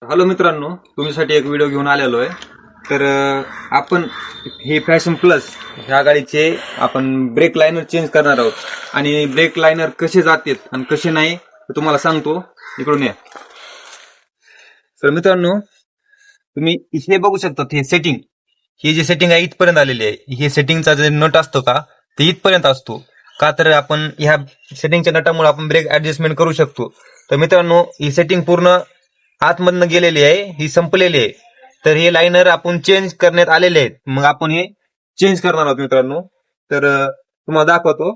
Hello मित्रांनो, तुमच्यासाठी एक व्हिडिओ घेऊन आलेलो आहे. तर आपण हे फॅशन प्लस ह्या गाडीचे आपण ब्रेक लायनर चेंज करणार आहोत आणि ब्रेक लायनर कसे जातात आणि कसे नाही ते तुम्हाला सांगतो. इकडून या. तर मित्रांनो, तुम्ही हे बघू शकता, हे सेटिंग, ही जी सेटिंग आहे इथपर्यंत आलेली आहे. हे सेटिंगचा जे नट असतो का ते इथपर्यंत असतो का, तर आपण ह्या सेटिंगच्या नटामुळे आपण ब्रेक ऍडजस्टमेंट करू शकतो. तर मित्रांनो, ही सेटिंग पूर्ण आतमधनं गेलेली आहे, ही संपलेली आहे. तर हे लायनर आपण चेंज करण्यात आलेले आहेत. मग आपण हे चेंज करणार आहोत मित्रांनो. तर तुम्हाला दाखवतो.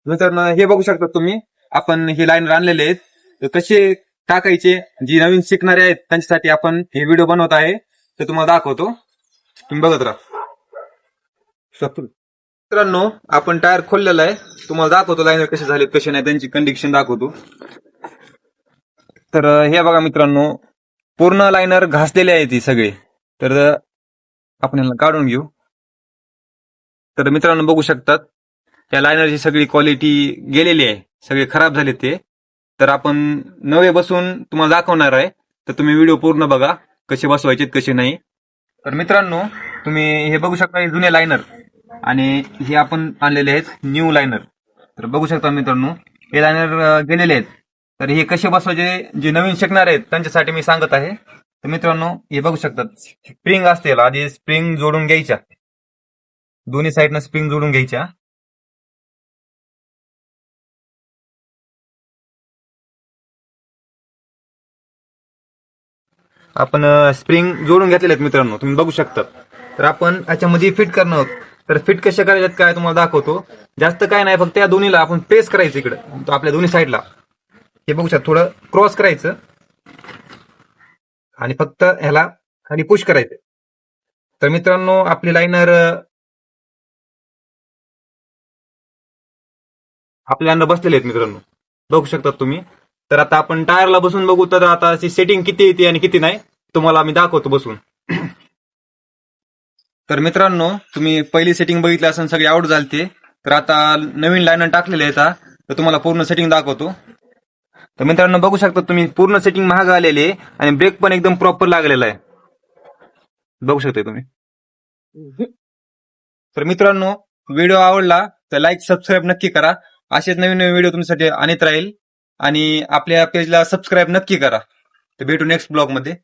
मित्रांनो, हे बघू शकता तुम्ही, आपण हे लायनर आणलेले आहेत. तर कसे टाकायचे, जी नवीन शिकणारे आहेत त्यांच्यासाठी आपण हे व्हिडिओ बनवत आहे. तर तुम्हाला दाखवतो, तुम्ही बघत राहा. मित्रांनो, आपण टायर खोललेला आहे. तुम्हाला दाखवतो लायनर कसे झालेत कसे नाही त्यांची कंडिशन दाखवतो. तर हे बघा मित्रांनो, पूर्ण लायनर घासलेले आहे ती सगळे. तर आपण याला काढून घेऊ. तर मित्रांनो बघू शकतात, या लायनरची सगळी क्वालिटी गेलेली आहे, सगळे खराब झाले ते. तर आपण नवे बसून तुम्हाला दाखवणार आहे. तर तुम्ही व्हिडिओ पूर्ण बघा, कसे बसवायचे कसे नाही. तर मित्रांनो, तुम्ही हे बघू शकता, हे जुने लायनर आणि हे आपण आणलेले आहेत न्यू लायनर. तर बघू शकता मित्रांनो, हे लायनर गेलेले आहेत. तर हे कसे बसवायचे, जे नवीन शिकणार आहेत त्यांच्यासाठी मी सांगत आहे. तर मित्रांनो, हे बघू शकतात, स्प्रिंग असते, आधी स्प्रिंग जोडून घ्यायच्या, दोन्ही साईडनं स्प्रिंग जोडून घ्यायच्या. आपण स्प्रिंग जोडून घेतलेले आहेत मित्रांनो, तुम्ही बघू शकता. तर आपण याच्यामध्ये फिट करणार आहोत. तर फिट कशा करायच्यात काय तुम्हाला दाखवतो. जास्त काय नाही, फक्त या दोन्हीला आपण प्रेस करायचं इकडं आपल्या दोन्ही साईडला. हे बघू शकता, थोडं क्रॉस करायचं आणि फक्त ह्याला खाली पुश करायचं. तर मित्रांनो, आपली लायनर आपल्याला बसलेले आहेत मित्रांनो, बघू शकता तुम्ही. तर आता आपण टायरला बसून बघू. तर आता सेटिंग किती येते आणि किती नाही तुम्हाला मी दाखवतो बसून. तर मित्रांनो, तुम्ही पहिली सेटिंग बघितली असेल, सगळी आउट झालते. तर आता नवीन लायनर टाकलेले आहेत. तर तुम्हाला पूर्ण सेटिंग दाखवतो. तर मित्रांनो बघू शकता तुम्ही, पूर्ण सेटिंग महाग आलेली आहे आणि ब्रेक पण एकदम प्रॉपर लागलेला आहे, बघू शकता तुम्ही. तर मित्रांनो, व्हिडिओ आवडला तर लाईक सबस्क्राईब नक्की करा. असेच नवीन नवीन व्हिडिओ तुमच्यासाठी आणत राहील. आणि आपल्या पेजला सबस्क्राईब नक्की करा. तर भेटू नेक्स्ट ब्लॉग मध्ये.